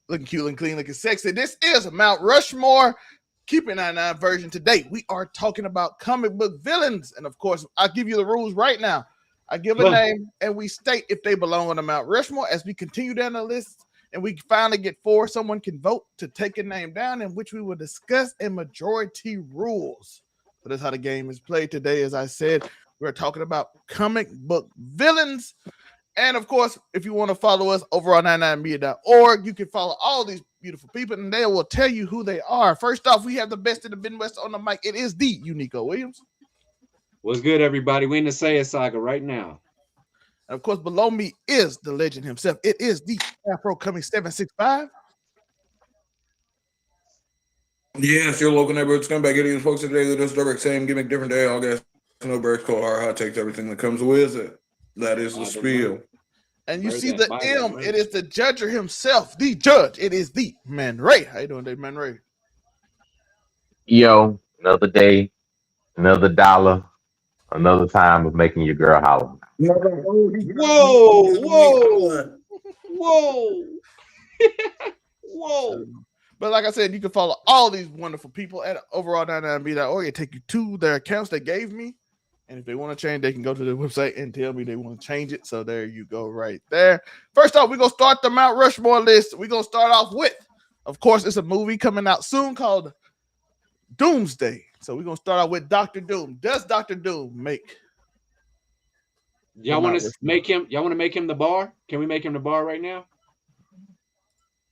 looking cute, looking clean, looking sexy. This is Mount Rushmore. Keep it 99 version today. We are talking about comic book villains. And of course, I'll give you the rules right now. I give a name and we state if they belong on the Mount Rushmore. As we continue down the list and we finally get 4, someone can vote to take a name down, in which we will discuss a majority rules. So that's how the game is played today. As I said, we're talking about comic book villains. And of course, if you want to follow us over on 99media.org, you can follow all these beautiful people and they will tell you who they are. First off, we have the best in the Midwest on the mic. It is the Unico Williams. What's good, everybody? We in the Saiya saga right now. And of course, below me is the legend himself. It is the Afro coming 765. Yes, your local neighborhood scumbag idiots, folks today that does direct same gimmick, different day, all gas, no birds, cold hard, hot takes, everything that comes with it. That is the spiel. And you see the M, it is the judger himself, the judge. It is the Man Ray. How you doing, Dave Man Ray? Yo, another day, another dollar, another time of making your girl holler. Whoa. Whoa. But like I said, you can follow all these wonderful people at overall99b.org. It take you to their accounts they gave me. And if they want to change, they can go to the website and tell me they want to change it. So there you go right there. First off, we're going to start the Mount Rushmore list. We're going to start off with, of course, it's a movie coming out soon called Doomsday. So we're going to start out with Dr. Doom. Does Dr. Doom make? Y'all want to make him the bar? Can we make him the bar right now?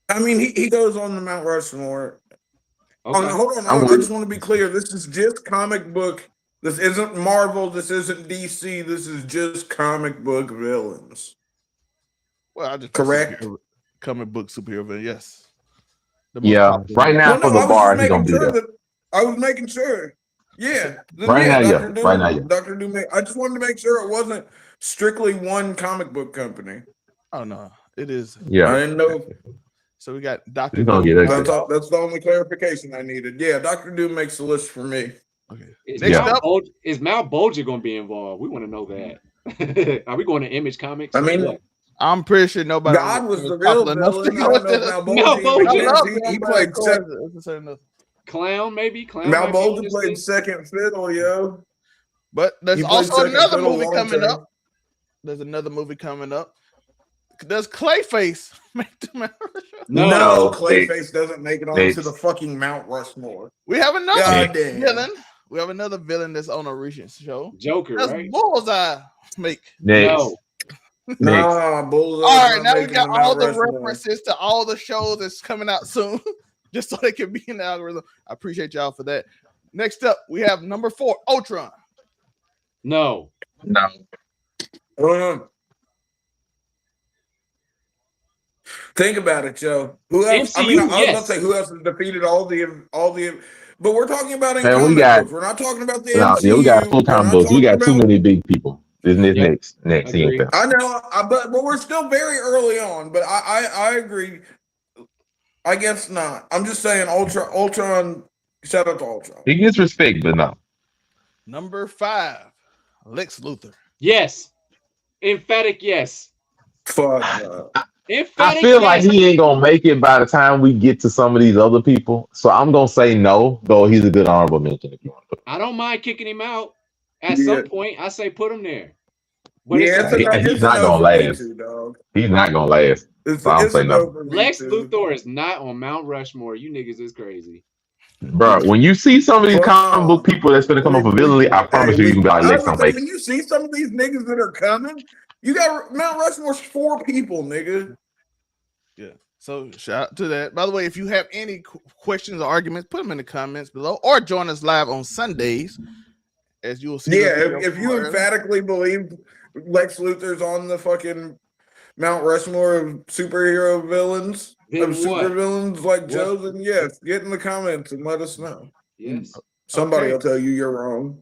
I mean, he goes on the Mount Rushmore. Okay. Hold on. I just want to be clear. This is just comic book. This isn't Marvel. This isn't DC. This is just comic book villains. Well, I just correct. Comic book superhero villain. Yes. Yeah. Right now for the bar, he's gonna be there. I was making sure. Yeah. Right now, yeah. Right now, yeah. Dr. Doom. I just wanted to make sure it wasn't strictly one comic book company. Oh no, it is. Yeah. I didn't know. So we got Dr. Doom. That's the only clarification I needed. Yeah, Dr. Doom makes the list for me. Okay. Is Mal Bolger going to be involved? We want to know that. Are we going to Image Comics? I mean, I'm pretty sure nobody. God was the real villain. Mal Bolger. He played second. Clown, maybe. Mal Bolger played second fiddle, yo. But there's also another movie coming up. There's another movie coming up. Does Clayface make the Mount Rushmore? No, Clayface doesn't make it onto the fucking Mount Rushmore. We have another villain. We have another villain that's on a recent show. Joker, right? Bullseye make. No. Bullseye. All right, now we got all the references to all the shows that's coming out soon, just so they can be in the algorithm. I appreciate y'all for that. Next up, we have number 4, Ultron. No. Think about it, Joe. Who else? MCU, I was going to say who else has defeated all the. But we're talking about we're not talking about the MCU. Yeah, we got full-time books. We got too many big people. This next. I know, but we're still very early on. But I agree. I guess not. I'm just saying, Ultron. Shout out to Ultron. He gets respect, but no. Number 5, Lex Luthor. Yes, emphatic yes. Fuck. I feel like he ain't gonna make it by the time we get to some of these other people. So I'm gonna say no, though he's a good honorable mention if you want to. I don't mind kicking him out at some point. I say put him there. But he's not gonna last. He's not gonna last. So I'm saying no. Lex Luthor is not on Mount Rushmore. You niggas is crazy. Bro, when you see some of these comic book people that's gonna come up with villainy, I promise you can be like Lex on base. When you see some of these niggas that are coming, you got Mount Rushmore's 4 people, nigga. Yeah. So shout out to that. By the way, if you have any questions or arguments, put them in the comments below, or join us live on Sundays, as you will see. Yeah, if you emphatically believe Lex Luthor's on the fucking Mount Rushmore of superhero villains, super villains like Joe, then yes, get in the comments and let us know. Yes. Somebody will tell you you're wrong.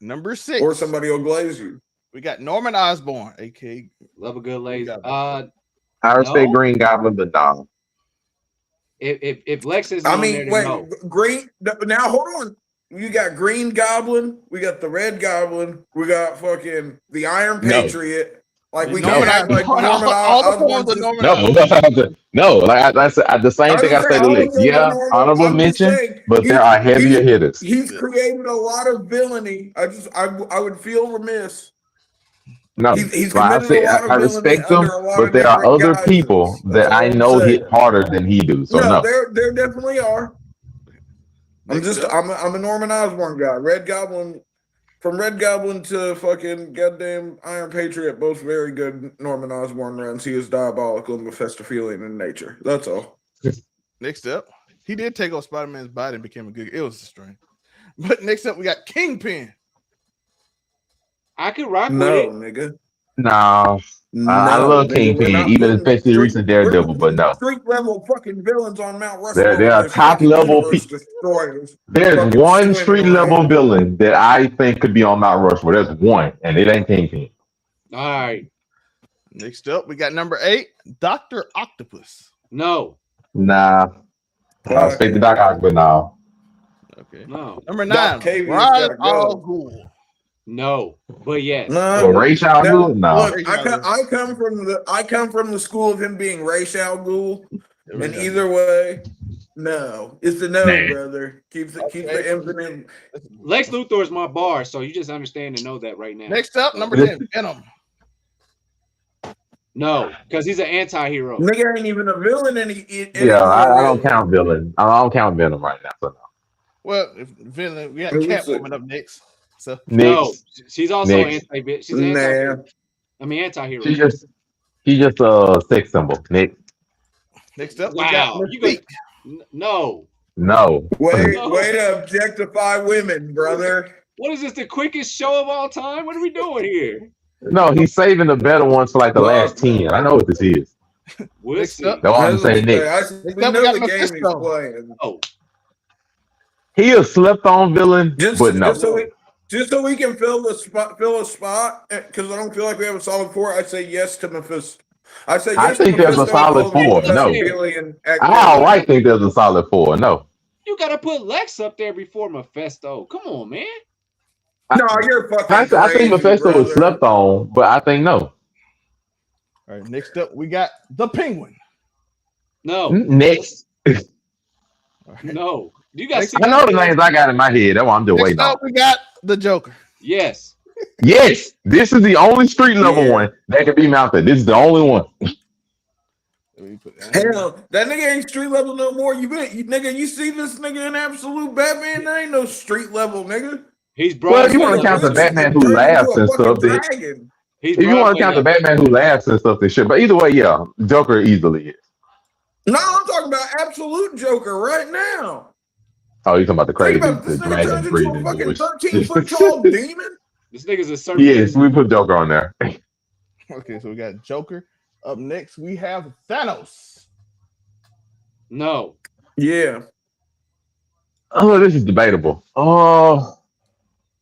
Number 6. Or somebody will glaze you. We got Norman Osborn, aka Love a good lazy. I respect Green Goblin, but no. If Lex is, Green. Now hold on. You got Green Goblin. We got the Red Goblin. We got fucking the Iron Patriot. Like we No, can't act like Norman all the forms Osborn. of Norman. No. Like that's the same thing I say to Lick. Yeah, honorable mention, but there are heavier hitters. He's created a lot of villainy. I would feel remiss. No, he's like committed a lot of I villainy respect him, under a lot but of there are different other guises. people That's that all I I'm know saying. hit harder than he do. So no. There definitely are. I'm a Norman Osborn guy. Red Goblin, from Red Goblin to fucking goddamn Iron Patriot, both very good Norman Osborn runs. He is diabolical and Mephistophelian in nature. That's all. Next up, he did take off Spider-Man's body and became a good. It was strange. But next up, we got Kingpin. I could rock with No, it. nigga. No. I love Kingpin, even especially recent Daredevil, but no. Street level fucking villains on Mount Rushmore. There are top level people. There's one street level villain that I think could be on Mount Rushmore. There's one, and it ain't Kingpin. All right. Next up, we got number 8, Dr. Octopus. No. Nah. I expect the Doc Ock, but no. Okay. No. Number 9, Ra's al Ghul. No, but yes. No, Ra's al Ghul? No. Look, I come from the school of him being Ra's al Ghul, and either way, no, it's a no, brother. Keep the infinite. Lex Luthor is my bar, so you just understand and know that right now. Next up, number 10, Venom. No, because he's an anti-hero. Nigga ain't even a villain. I don't count villain. I don't count Venom right now. So no. Well, if villain, we got Catwoman up next. So no, she's also anti-bitch. She's an anti-hero. She's just a sex symbol. Next up, we got Mystique. No. Way to objectify women, brother. What is this? The quickest show of all time? What are we doing here? No, he's saving the better ones for like the last 10. I know what this is. We'll see. That's what I'm saying, Nick. We know the game he's playing. Oh. He a slept-on villain, but no. Just so we can fill a spot, because I don't feel like we have a solid 4. I say yes to Mephisto. I think there's a solid 4. No, I think there's a solid 4. No, you gotta put Lex up there before Mephisto. Come on, man. No, you're fucking. I think Mephisto was slept on, but I think no. All right, next up we got the Penguin. No. Next. No. You guys. I know the names I got in my head. That's why I'm just waiting. Next up we got the Joker. Yes. Yes, this is the only street level one that can be mounted. This is the only one. Hell, that nigga ain't street level no more. Nigga, you see this nigga in Absolute Batman? That ain't no street level, nigga. He's well, you want to count the Batman who laughs and stuff. If you want to count the Batman who laughs and stuff, they should. But either way, yeah, Joker easily is. No, I'm talking about Absolute Joker right now. Oh, you talking about the crazy, the dragon breathing, fucking 13-foot tall demon? This nigga's a serpent. Yes, we put Joker on there. Okay, so we got Joker. Up next, we have Thanos. No. Yeah. Oh, this is debatable. Oh.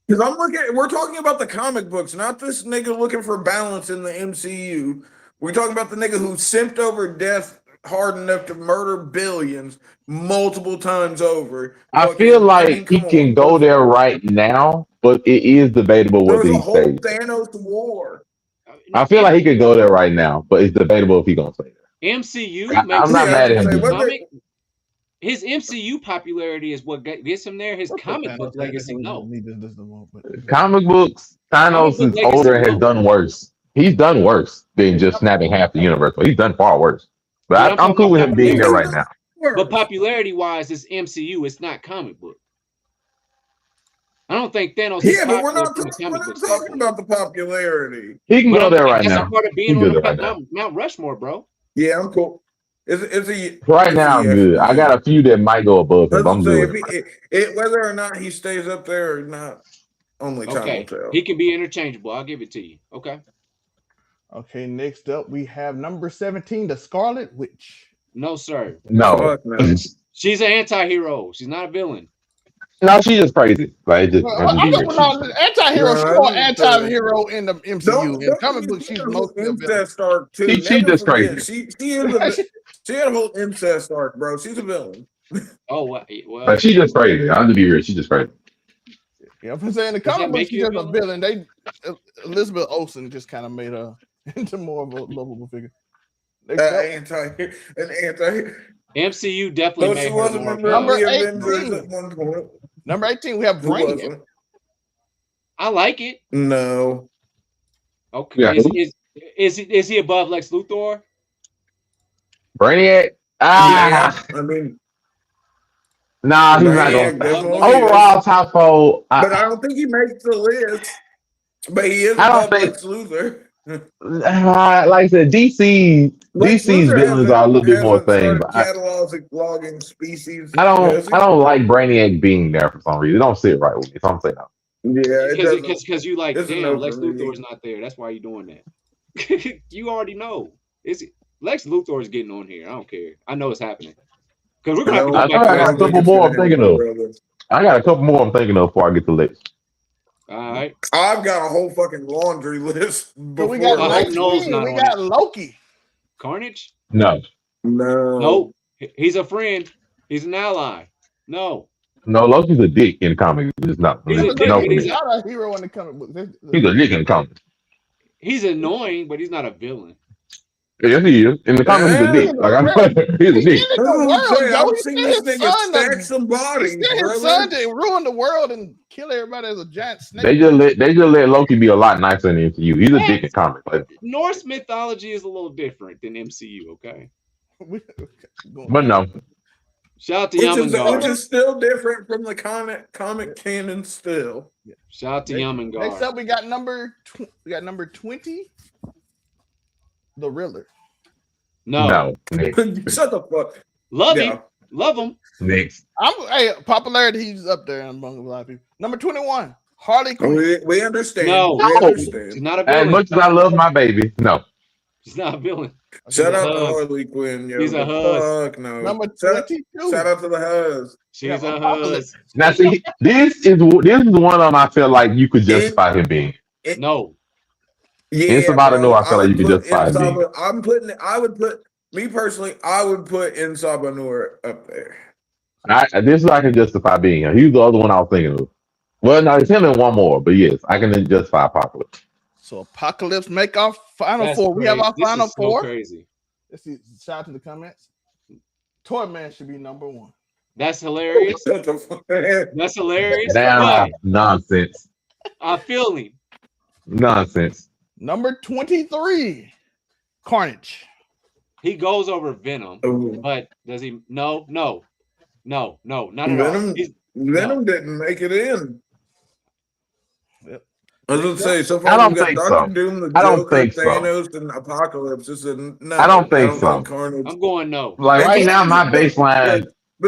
Because we're talking about the comic books, not this nigga looking for balance in the MCU. We're talking about the nigga who simped over death hard enough to murder billions multiple times over. I feel like he can go there right now, but it is debatable what he says. There's a whole Thanos war. I feel like he could go there right now, but it's debatable if he's gonna say that. MCU. I'm not mad at him. His MCU popularity is what gets him there. His comic book legacy, no. Comic books, Thanos is older and has done worse. He's done worse than just snapping half the universe, but he's done far worse. But I'm cool with him being there right now. But popularity-wise, it's MCU. It's not comic book. I don't think Thanos. Yeah, but we're not talking about the popularity. He can go there right now. That's a part of being on Mount Rushmore, bro. Yeah, I'm cool. Right now, I'm good. I got a few that might go above him. I'm good. Whether or not he stays up there or not, only time will tell. He can be interchangeable. I'll give it to you. Okay. Okay, next up we have number 17, the Scarlet Witch. No, sir. No. She's an anti-hero. She's not a villain. No, she's just crazy. Like, anti-hero. She's more anti-hero in the MCU. In comic books, she's mostly a villain. She's just crazy. She had a whole incest arc, bro. She's a villain. Oh, well. But she's just crazy. I'm to be real. She's just crazy. Yeah, I'm saying the comic books, she's just a villain. Elizabeth Olsen just kind of made her into more of a lovable figure. Anti. MCU definitely Though made she her wasn't more in the Number Avengers 18. at one point. Number 18, we have Who Brainiac. wasn't? I like it. No. Okay. Yeah. Is he above Lex Luthor? Brainiac? Yeah, I mean, Nah, he's not Brainiac going. definitely Overall, is. top four. But I don't think he makes the list. But he is I don't above think- Lex Luthor. Like I said, DC's villains are a little bit more thing. But cataloging species. I don't like Brainiac being there for some reason. It don't sit right with me. So I'm saying no. Yeah, because you like, it's a damn, no Lex for me. Luthor's not there. That's why you're doing that. You already know. Lex Luthor is getting on here. I don't care. I know it's happening. Because we're gonna have to go I back got a couple more I'm thinking of. I got a couple more I'm thinking of before I get to Lex. All right. I've got a whole fucking laundry list. So we got I hope Noel's 19. not We on got it. Loki. Carnage? No. Nope. He's a friend. He's an ally. No. No, Loki's a dick in the comics. It's not. He's a dick, no, but He's not a hero in the comic book. he's a dick in the comics. He's annoying, but he's not a villain. Yes, he is. In the comics, he's a dick. He's a dick. I've seen this nigga stack some bodies. His son to ruin the world and kill everybody as a giant snake. They just let Loki be a lot nicer in the MCU. He's a dick in comics. Like, Norse mythology is a little different than MCU, okay? but no. Shout out to Yamangard. Which is still different from the comic canon still. Shout out to Yamangard. Next up, we got number 20, the Riddler. No. Shut the fuck. Love him. Love him. Next. Popularity, he's up there among a lot of people. Number 21, Harley Quinn. We understand. No. We understand. She's not a villain. As much as I love my baby, no. She's not a villain. Shout out to Harley Quinn. Yo. She's a huzz. Fuck no. Number 22. Shout out to the huzz. She's a huzz. Now see, this is one of them I feel like you could justify him being. No. Yeah, It's about to know I feel like you could justify him being. I would put Insaba Noor up there. This is I can justify being here. He's the other one I was thinking of. Well, no, it's him and one more, but yes, I can justify Apocalypse. So Apocalypse make our final That's four. We have our crazy. final This is so four. crazy. Let's see. Shout out to the comments. Toyman should be number 1. That's hilarious. That's hilarious. Damn, nonsense. I feel him. Nonsense. Number 23, Carnage. He goes over Venom, but does he? No, not at all. Venom didn't make it in. Yep. I was gonna say, so far I don't we got think Dr. so. Doom, the I don't Joker, think so. Thanos, and Apocalypse. No, I don't think so. Carnage. I'm going no. Like right now, my baseline.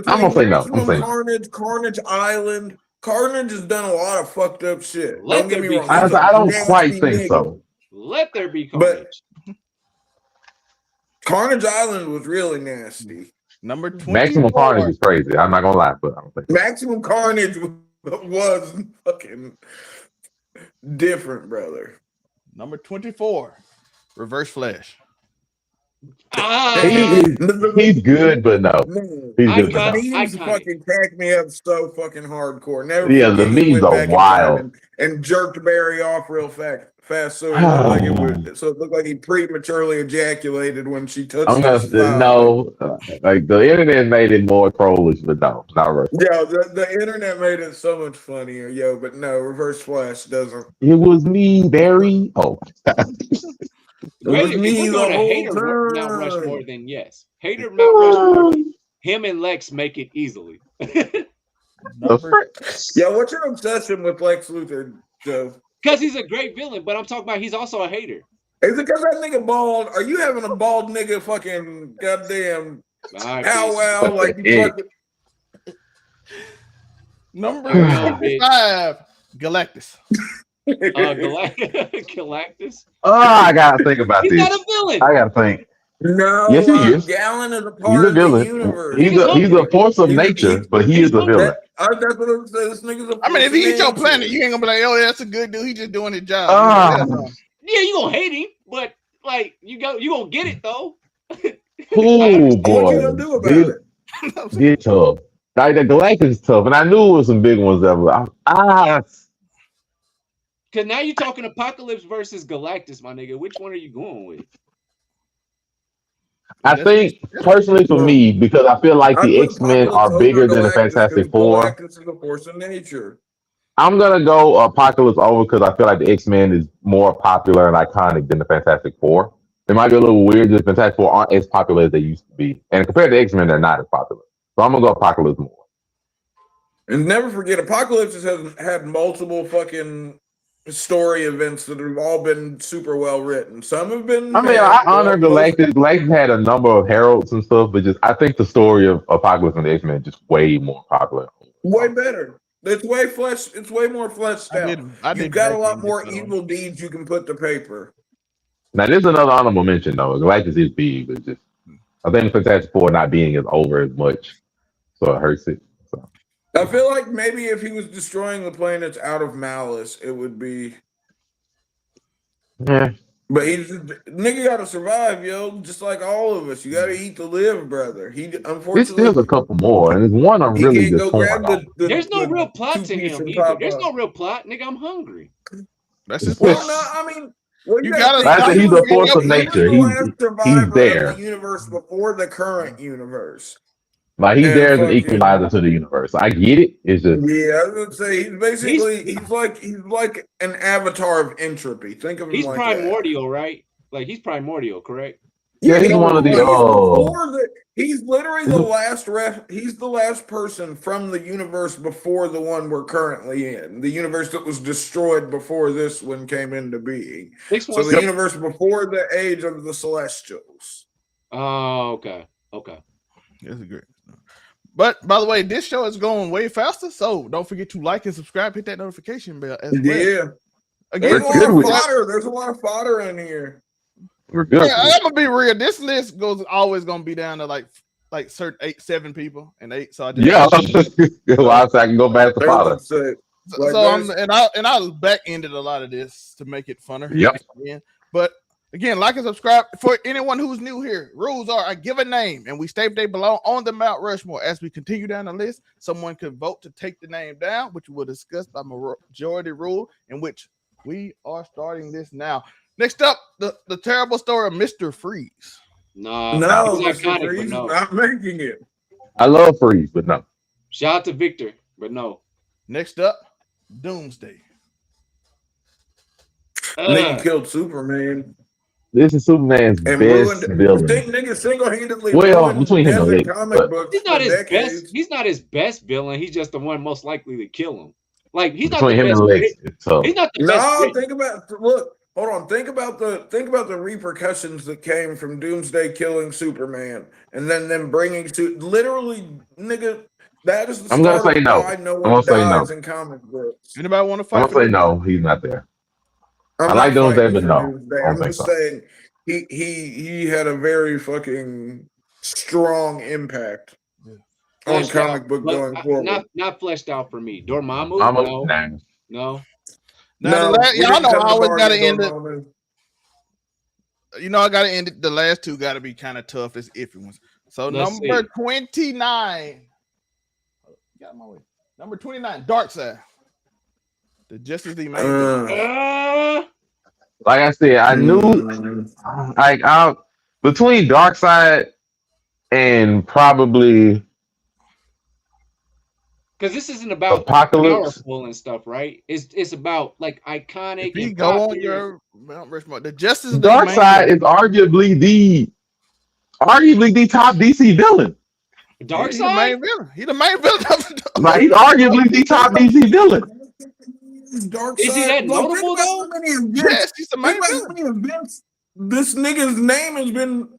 I'm gonna say no. I'm saying Carnage Island. Carnage has done a lot of fucked up shit. Let Don't get there me be wrong. I He's a don't nasty quite think nigga. so. Let there be But- carnage. Carnage Island was really nasty. Number 24. Maximum Carnage is crazy. I'm not gonna lie, but I don't think. Maximum Carnage was fucking different, brother. Number 24, Reverse Flash. He's good, but no. Man, He's I good, got- but no. memes iconic. fucking cracked me up so fucking hardcore. Never Yeah, the forget he memes went are back in wild. time and jerked Barry off real fast, so it looked like he prematurely ejaculated when she touched I'm gonna his say thigh. no. Like the internet made it more trollish, but no, not right. Yo, the internet made it so much funnier, yo. But no, Reverse Flash doesn't. It was me, Barry. Oh, Great, if me we're the doing a whole hater Mount time. Rushmore, then yes. Hater Mount Rushmore, him and Lex make it easily. Number, Yo, what's your obsession with Lex Luthor, Joe? Because he's a great villain, but I'm talking about he's also a hater. Is it because that nigga bald? Are you having a bald nigga fucking goddamn All right, powwow like you fucking? number Yeah, 25, Galactus. Galactus. oh, I gotta think about He's this. not a villain. I gotta think. No, Yes, he is. Gallon is a He's part a of the villain. universe. He's a force of He's- nature, but he he's is a villain. That's what I'm saying. This nigga's a I mean, if he eats your nature. planet, you ain't gonna be like, oh, that's a good dude. He just doing his job. Yeah, you gonna hate him, but like you gonna get it though. Oh What boy, you gonna do about it? Get tough. Like the Galactus is tough, and I knew it was some big ones ever. Because now you're talking Apocalypse versus Galactus, my nigga. Which one are you going with? I think personally for me, because I feel like I the put X-Men Apocalypse are over bigger than the Galactus because Fantastic Four. Galactus is a force of nature. I'm gonna go Apocalypse over because I feel like the X-Men is more popular and iconic than the Fantastic Four. It might be a little weird that the Fantastic Four aren't as popular as they used to be, and compared to X-Men, they're not as popular. So I'm gonna go Apocalypse more. And never forget, Apocalypse has had multiple fucking story events that have all been super well written. Some have been. I mean, I honor Galactus. Galactus had a number of heralds and stuff, but just I think the story of Apocalypse and the X-Men is just way more popular. Way better. It's way flesh. It's way more fleshed out. You've got a lot more evil deeds you can put to paper. Now, there's another honorable mention though. Galactus is big, but just I think the Fantastic Four not being as over as much, so it hurts it. So. I feel like maybe if he was destroying the planets out of malice, it would be. Yeah. But he's nigga got to survive, yo. Just like all of us, you got to eat to live, brother. He unfortunately there's a couple more, and there's one I'm really just torn. There's no real plot to him either. There's no real plot, nigga. I'm hungry. That's just well, no, I mean. Well, you gotta he's a force of nature. He's there. The universe before the current universe. Like he's there as an equalizer to the universe. I get it. It's just I would say he's basically he's like an avatar of entropy. Think of him he's like primordial, that. Right? Like he's primordial, correct? Yeah, he's one of the. He's literally the last he's the last person from the universe before the one we're currently in. The universe that was destroyed before this one came into being. So the universe before the age of the Celestials. Oh, okay. That's great. But by the way, this show is going way faster, so don't forget to like and subscribe, hit that notification bell as well. Yeah. Again, there's a lot of fodder in here. We're good. Yeah, I'm gonna be real. This list always gonna be down to like certain 7 people and 8. So I just well, I can go back to fodder. I'll back ended a lot of this to make it funner. Yep. But again, like and subscribe. For anyone who's new here, rules are: I give a name and we state they belong on the Mount Rushmore. As we continue down the list, someone could vote to take the name down, which we'll discuss by majority rule, in which we are starting this now. Next up, the terrible story of Mr. Freeze. No, Mr. Freeze, not making it. I love Freeze, but no. Shout out to Victor, but no. Next up, Doomsday. Nigga killed Superman. This is Superman's best villain. Nigga single-handedly. Between him and comic books, he's not his best. He's not his best villain. He's just the one most likely to kill him. Like he's not between the him best. and Lex. He's not the best. No, think about Hold on. Think about the repercussions that came from Doomsday killing Superman, and then them bringing to literally, nigga. That is the I'm gonna say no. I'm gonna say no. In comic books. Anybody want to fight? I'm gonna say no. He's not there. I like Doomsday, but no. I'm just saying he had a very fucking strong impact on comic book going forward. Not fleshed out for me. Dormammu? No. Now, y'all know I always got to end it. You know, I got to end it. The last two got to be kind of tough as iffy ones. So number 29. Got my way. Number 29, Darkseid. The Justice League man. Like I said, I knew between Darkseid and probably. Because this isn't about Apocalypse powerful and stuff, right? It's about like iconic. If you go on your Mount Rushmore, the Justice League Darkseid is arguably the top DC villain. Darkseid, he's the main villain. He's the main villain. Like he's arguably the top DC villain. Darkseid. Is he that notable though? Yes, he's the main villain. This nigga's name has been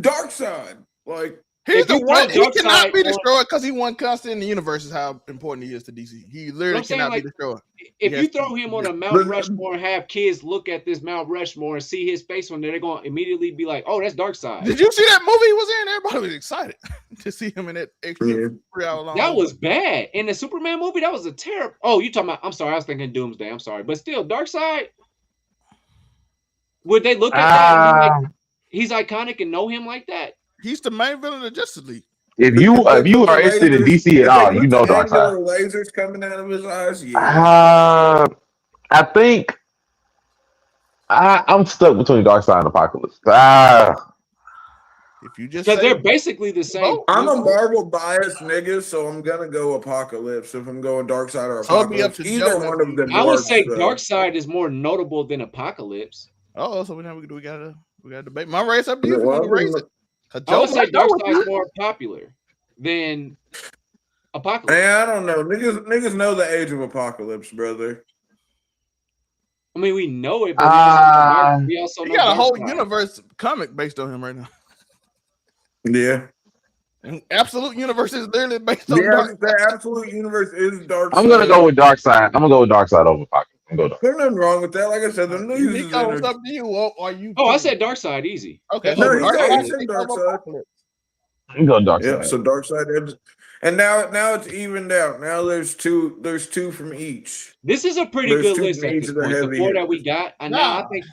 Darkseid. Like. He's the one. He cannot be destroyed because he won constant in the universe. Is how important he is to DC. He literally cannot be destroyed. If you throw him on a Mount Rushmore and have kids look at this Mount Rushmore and see his face on there, they're gonna immediately be like, "Oh, that's Darkseid." Did you see that movie he was in? Everybody was excited to see him in that extra 3 hour long. That was bad. In the Superman movie, that was a terrible. Oh, you talking about? I'm sorry, I was thinking Doomsday. I'm sorry, but still, Darkseid. Would they look at that? Like, he's iconic and know him like that? He's the main villain of the Justice League. If you are interested in DC at all, you know Darkseid. Lasers coming out of his eyes. I think I'm stuck between Darkseid and Apocalypse. If you just Because say they're basically the same. I'm a Marvel biased nigga, so I'm gonna go Apocalypse if I'm going Darkseid or So it'll be up Apocalypse. to Either Joe one if of them I would works. say Darkseid is more notable than Apocalypse. Oh, so now we gotta debate. My race up to you. Well, Race it. I would say Darkseid's more popular than Apocalypse. Man, I don't know. Niggas know the age of Apocalypse, brother. I mean, we know it, but we also know he got a whole Darkseid. universe comic based on him right now. Yeah. And Absolute Universe is literally based on the Absolute Universe is Darkseid. I'm gonna go with Darkseid. I'm gonna go with Darkseid over Apocalypse. There's nothing wrong with that. Like I said, the news is Nico, up to you. Are you? Oh, I said Darkseid easy. Okay. No, he Darkseid. said Darkseid. I'm going Darkseid. Yeah, so Darkseid, and now it's evened out. Now there's two from each. This is a pretty good list at this point. The four that we got, and now I think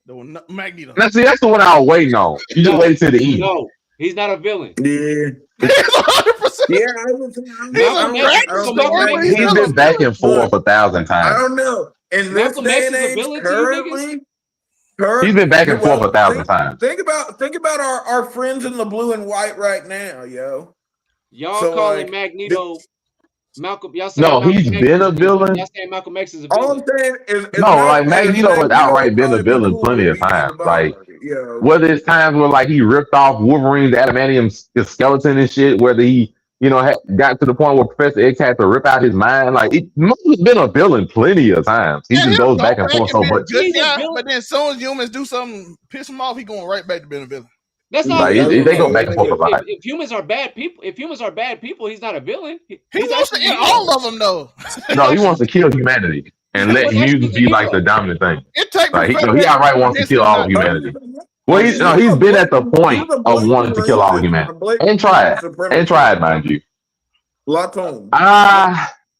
the Magneto. Now, see, that's the one I was waiting on. You just wait till the end. No, he's not a villain. Yeah. 100%. Yeah, He's been back and forth 1,000 times. I don't know. In this Malcolm day X and is a age, villain to you currently, He's been back and forth 1,000 times. Think about our friends in the blue and white right now, yo. Y'all So, calling like, Magneto Malcolm? Y'all saying No, Malcolm he's X, been a villain. Y'all saying Malcolm X is a All villain? I'm saying is No, like Magneto has outright been a villain plenty of times. Like, whether it's times where like he ripped off Wolverine's adamantium skeleton and shit, whether he, got to the point where Professor X had to rip out his mind. Like, he's been a villain plenty of times. He just goes back and forth so much. Good guy, but then as soon as humans do something piss him off, he going right back to being a villain. That's not. Like, they go back and forth a lot. If humans are bad people, he's not a villain. He wants to end all of them though. No, he wants to kill humanity and let mutants be like the dominant thing. Like, he outright wants to kill all of humanity. Well, he's been at the point of wanting to kill all of humanity and tried, mind you.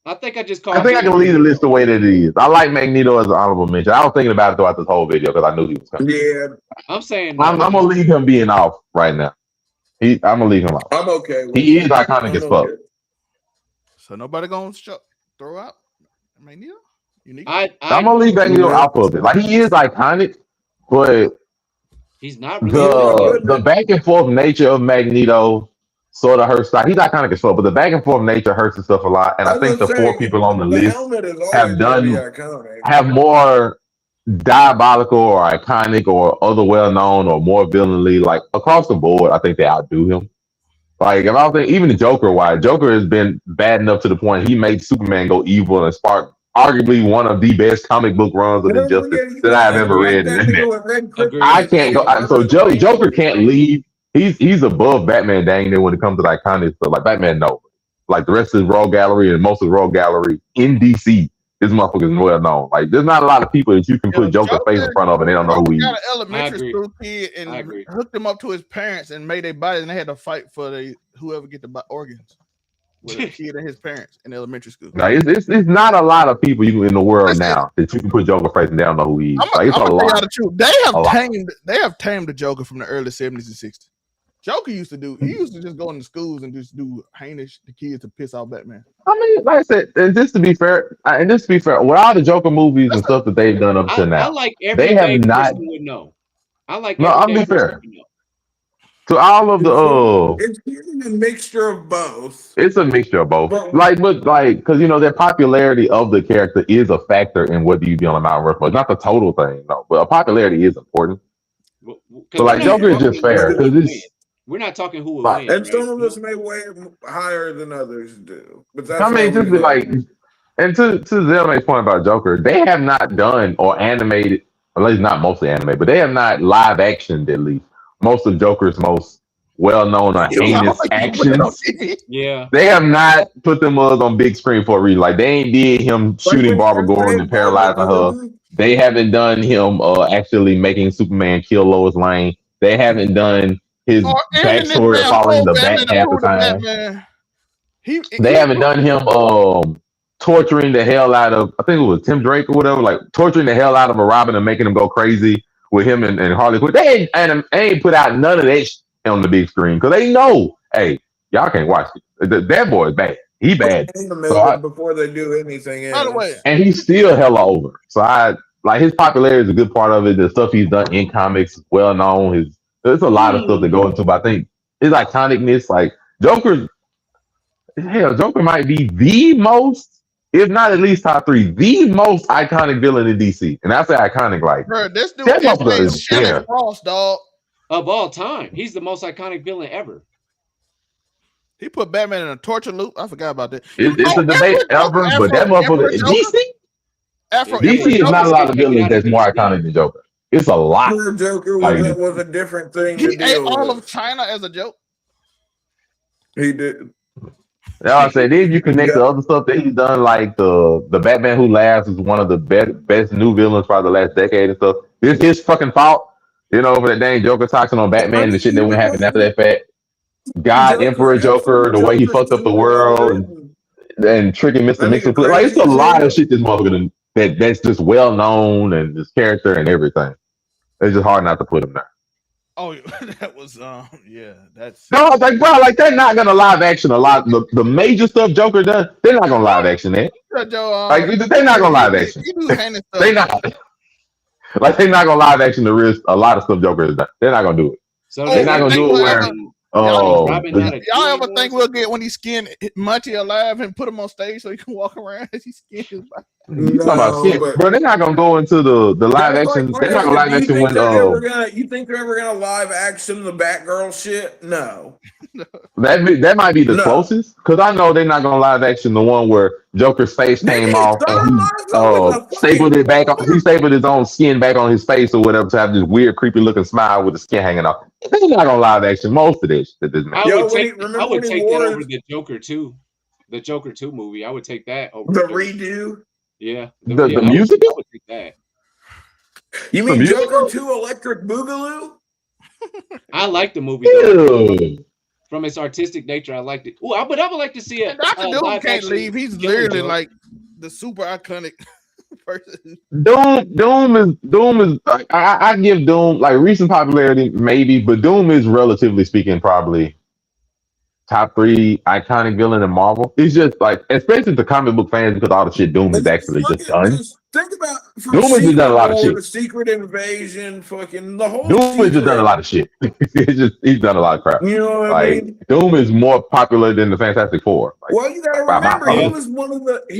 I think I just called. I think I can leave the list the way that it is. I like Magneto as an honorable mention. I was thinking about it throughout this whole video because I knew he was coming. Yeah, I'm saying I'm gonna leave him being off right now. I'm gonna leave him off. I'm okay. He is iconic as fuck. So nobody gonna throw out Magneto? I'm gonna leave Magneto out of it. Like, he is iconic, but he's not really the back and forth nature of Magneto sort of hurts. Like, he's iconic as fuck, but the back and forth nature hurts his stuff a lot. And I think the four people on the list have more diabolical or iconic or other well-known or more villainly, like across the board. I think they outdo him. Like, if I was thinking, even the Joker has been bad enough to the point he made Superman go evil and spark arguably one of the best comic book runs of Injustice that I've ever read. I can't go. So Joker can't leave. He's above Batman dang near when it comes to iconic stuff. Like, Batman, no. Like, the rest of his Rogue Gallery and most of the Rogue Gallery in DC, this motherfucker is well known. Like, there's not a lot of people that you can put Joker's face in front of and they don't know who he is. Got an elementary school kid and hooked him up to his parents and made their bodies, and they had to fight for whoever get the organs with a kid and his parents in elementary school. Now, it's not a lot of people in the world now that you can put Joker face and they don't know who he is. It's a lot. They have tamed the Joker from the early 70s and 60s. Joker used to just go into schools and just do heinous the kids to piss off Batman. I mean, like I said, and just to be fair, with all the Joker movies and stuff that they've done up to now, they have not. Would know. I'll be fair. To all of the it's a mixture of both. It's a mixture of both. But because their popularity of the character is a factor in whether you be on a Mount Rushmore. It's not the total thing, no, but popularity is important. So like Joker is just fair because we're not talking who will win. And some of us may weigh higher than others do. But that's and to Zelmay's point about Joker, they have not done or animated, at least not mostly animated, but they have not live actioned at least most of Joker's most well-known or heinous actions. Yeah, they have not put them on big screen for a reason. Like, they ain't did him shooting Barbara Gordon and paralyzing her. They haven't done him actually making Superman kill Lois Lane. They haven't done his backstory following the bat half the time. They haven't done him torturing the hell out of, I think it was Tim Drake or whatever, like torturing the hell out of a Robin and making him go crazy with him and Harley Quinn. They ain't put out none of that shit on the big screen because they know, hey, y'all can't watch it. That boy is bad. he bad. Before they do anything else. By the way, and he's still hella over. So I like his popularity is a good part of it. The stuff he's done in comics is well known. There's a lot of stuff to go into, but I think his iconicness, like Joker might be the most, if not at least top 3, the most iconic villain in DC. And I say iconic, like bro, this dude is Shannon Frost, dog. Of all time, he's the most iconic villain ever. He put Batman in a torture loop. I forgot about that. It's a debate ever, but that motherfucker DC is not a lot of villains that's more iconic than Joker. It's a lot. Joker was a different thing. He ate all of China as a joke. He did. I say then you connect the other stuff that he's done, like the Batman Who Laughs is one of the best new villains for the last decade and stuff. It's his fucking fault, for that dang Joker toxin on Batman and the shit that went happen after that fact. God, Emperor Joker, the way he fucked up the world and tricking Mr. Mixer. Like it's a lot of shit this motherfucker that's just well known and his character and everything. It's just hard not to put him there. Oh, that was that's no. I was like, bro, like they're not gonna live action a lot. The major stuff Joker done, they're not gonna live action it. Like they're not gonna live action. They not. Like they're not gonna live action the risk a lot of stuff Joker has done. They're not gonna do it. So they're not gonna do it where. Y'all ever think we'll get when he skinned Munchie alive and put him on stage so he can walk around as he skinned his body? Bro, they're not gonna go into the live action. They're not gonna live action when you think they're ever gonna live action the Batgirl shit? No. That might be the closest, because I know they're not gonna live action the one where Joker's face came off and he stapled it back on. He stapled his own skin back on his face or whatever to have this weird, creepy looking smile with the skin hanging off. They're not gonna live action most of this. I would take that over the Joker 2. The Joker 2 movie. I would take that over the redo. Yeah. The musical? I would take that. You mean Joker 2 Electric Boogaloo? I like the movie though. From its artistic nature, I liked it. Oh, but I would like to see it. Dr. Doom can't leave. He's literally like the super iconic person. Doom is. I give Doom like recent popularity, maybe, but Doom is relatively speaking probably top 3 iconic villain in Marvel. It's just like, especially the comic book fans, because all the shit Doom is actually just done. Think about Doom has just done a lot of shit. The Secret Invasion, fucking the whole. Doom has just done a lot of shit. He's done a lot of crap. You know what I mean? Doom is more popular than the Fantastic Four. Like, well, you gotta remember he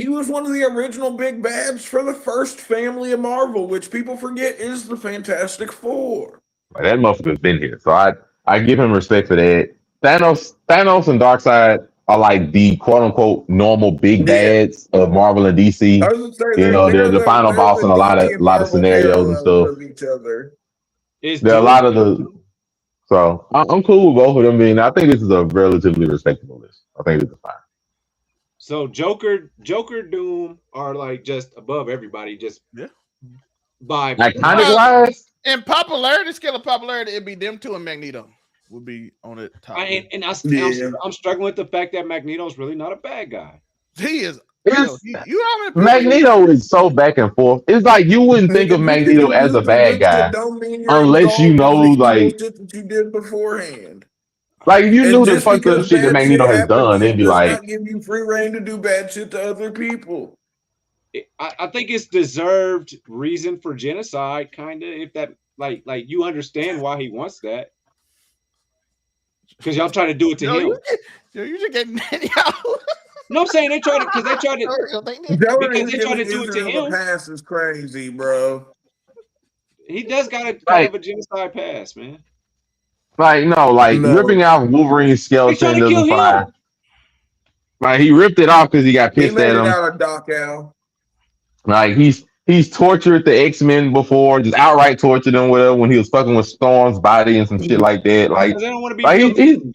was one of the original big bads for the first family of Marvel, which people forget is the Fantastic Four. Like, that motherfucker's been here, so I give him respect for that. Thanos and Darkseid are like the quote unquote normal big bads of Marvel and DC. They're the final boss in a lot of scenarios and stuff. There are a lot of the. So I'm cool with both of them being. I think this is a relatively respectable list. I think this is fine. So Joker, Doom are like just above everybody. Just by iconic wise. And popularity, scale of popularity, it'd be them two and Magneto would be on the top. I'm struggling with the fact that Magneto's really not a bad guy. He is. Magneto is so back and forth. It's like you wouldn't think of Magneto as a bad guy unless you know, like, that you did beforehand. Like if you knew the fucked up shit that Magneto has done, it'd be like, give you free reign to do bad shit to other people. I think it's deserved reason for genocide, kind of. If that, like you understand why he wants that. Because y'all try to do it to him. You should get No, I'm saying they try to do it to him. The pass is crazy, bro. He does got to have a genocide pass, man. Ripping out Wolverine's skeleton doesn't fire. Like he ripped it off because he got pissed at him. Out of Doc Owl. Like he's tortured the X-Men before, just outright tortured them with when he was fucking with Storm's body and some shit like that. Like they don't want to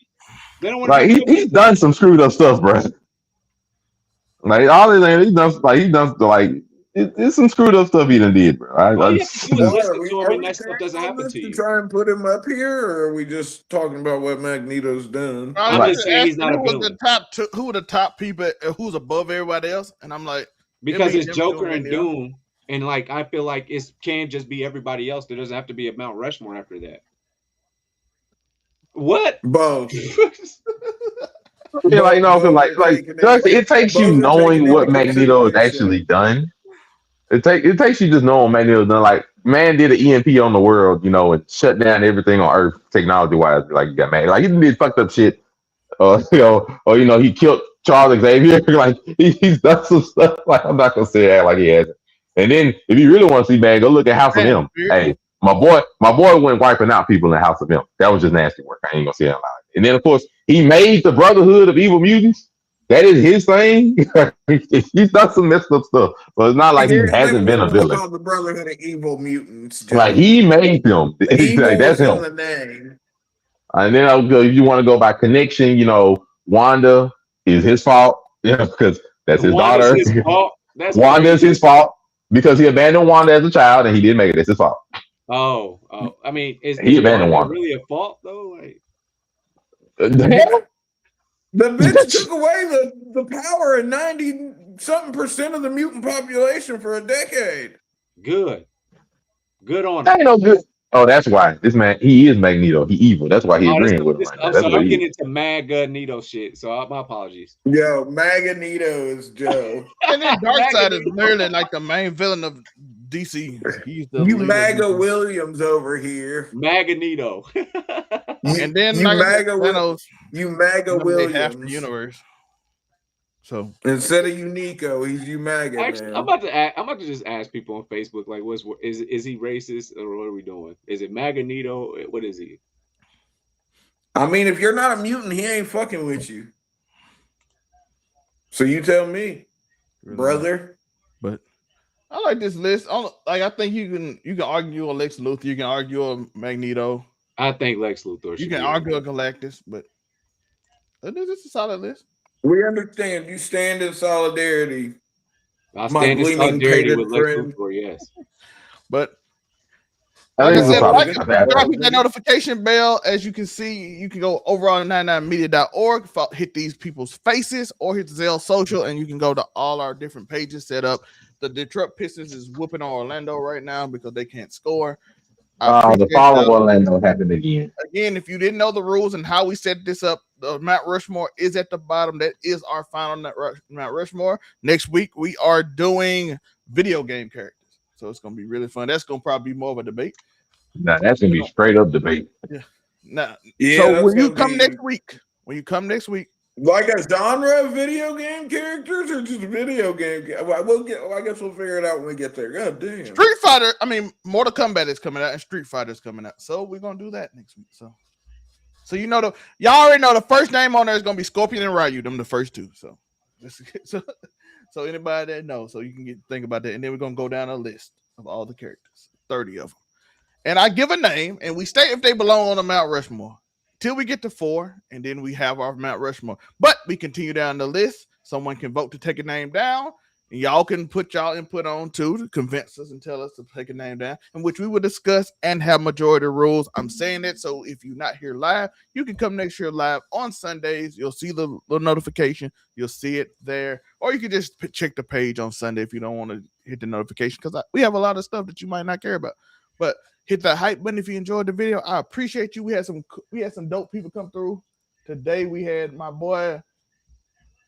be. He's done some screwed up stuff, bro. Like all he's done it's some screwed up stuff he done did, bro. That stuff doesn't happen to you. Try and put him up here, or are we just talking about what Magneto's done? I'm just saying he's not a villain. Who are the top people? Who's above everybody else? And I'm like, because it's Joker and Doom, and like I feel like it can't just be everybody else. There doesn't have to be a Mount Rushmore after that. What? Both. Yeah, like it takes you knowing what Magneto has actually done. It takes you just knowing what Magneto done. Like, man did an EMP on the world, and shut down everything on Earth technology wise. Like, you got mad. Like, he did fucked up shit. Or he killed Charles Xavier. Like, he's done some stuff. Like, I'm not gonna say that like he hasn't. And then if you really want to see bad, go look at House of M. Hey, my boy went wiping out people in House of M. That was just nasty work. I ain't gonna say that loud. And then of course he made the Brotherhood of Evil Mutants. That is his thing. He's done some messed up stuff, but it's not like he hasn't been a villain. Called the Brotherhood of Evil Mutants. Joe. Like, he made them. Like, that's him. The name. And then if you want to go by connection, Wanda is his fault. Because that's his daughter. His fault. Wanda is his fault because he abandoned Wanda as a child and he didn't make it. That's his fault. Oh. I mean, is he abandoned Wanda really a fault though? Like, the hell? The bitch took away the power of 90-something% of the mutant population for a decade. Good on him. That ain't no good. Oh, that's why. This man, he is Magneto. He evil. That's why he's agreeing with him. I'm sorry, I'm getting into Magneto shit, so my apologies. Yo, Magneto is Joe. And then Darkseid is literally like the main villain of DC. He's the Maga Williams over here. Magneto. And then you Maga Williams. Half the universe. So instead of Unico, he's Umaga. Actually, I'm about to just ask people on Facebook, like, is he racist or what are we doing? Is it Magneto? What is he? I mean, if you're not a mutant, he ain't fucking with you. So you tell me, really, brother. But I like this list. I think you can argue on Lex Luthor. You can argue on Magneto. I think Lex Luthor. You can argue on Galactus, but this is a solid list. We understand. You stand in solidarity. I stand in solidarity with Lex Luthor, yes. But like I said, hit that notification bell. As you can see, you can go over on 99media.org, hit these people's faces, or hit Zelle Social, and you can go to all our different pages set up. The Detroit Pistons is whooping on Orlando right now because they can't score. The fall of Orlando happened again. Again, if you didn't know the rules and how we set this up, the Mount Rushmore is at the bottom. That is our final Mount Rushmore. Next week, we are doing video game characters. So it's going to be really fun. That's going to probably be more of a debate. Nah, that's going to be straight up debate. Yeah. So when you come next week, like a genre of video game characters or just video game? I guess we'll figure it out when we get there. God damn. Street Fighter. I mean, Mortal Kombat is coming out and Street Fighter is coming out. So we're gonna do that next week. So y'all already know the first name on there is gonna be Scorpion and Ryu. Them the first two. So anybody that knows, so you can think about that, and then we're gonna go down a list of all the characters, 30 of them, and I give a name, and we state if they belong on the Mount Rushmore. Till we get to 4, and then we have our Mount Rushmore. But we continue down the list. Someone can vote to take a name down, and y'all can put y'all input on too to convince us and tell us to take a name down, in which we will discuss and have majority rules. I'm saying that so if you're not here live, you can come next year live on Sundays. You'll see the little notification. You'll see it there, or you can just check the page on Sunday if you don't want to hit the notification, because we have a lot of stuff that you might not care about. But hit that hype button if you enjoyed the video. I appreciate you. We had some dope people come through today. We had my boy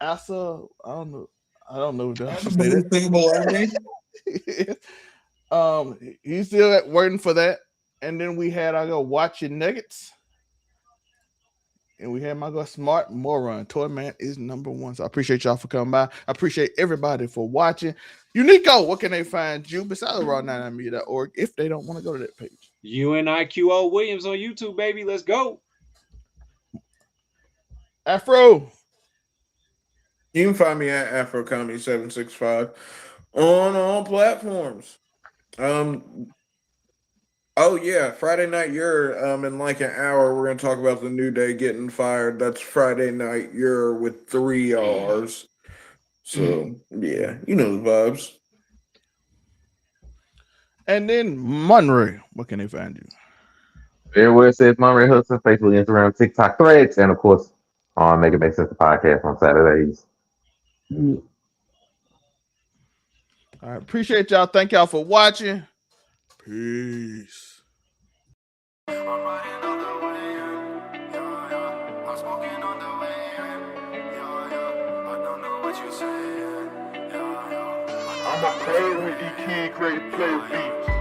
Asa. I don't know. He's still waiting for that. And then we had Watching Nuggets. And we had my girl Smart Moron. Toy Man is number 1. So I appreciate y'all for coming by. I appreciate everybody for watching. Unico, what can they find you besides raw99media.org if they don't want to go to that page? UNIQO Williams on YouTube, baby. Let's go. Afro. You can find me at Afro Comedy 765 on all platforms. Oh yeah, Friday night you're in like an hour. We're gonna talk about the New Day getting fired. That's Friday night you're with 3 R's. So yeah, you know the vibes. And then Monray, what can they find you? Everywhere it says Monray Hudson, Facebook, Instagram, TikTok, Threads, and of course on Make It Make Sense the podcast on Saturdays. All right, appreciate y'all. Thank y'all for watching. Peace. I'm a player with E King, create player beats.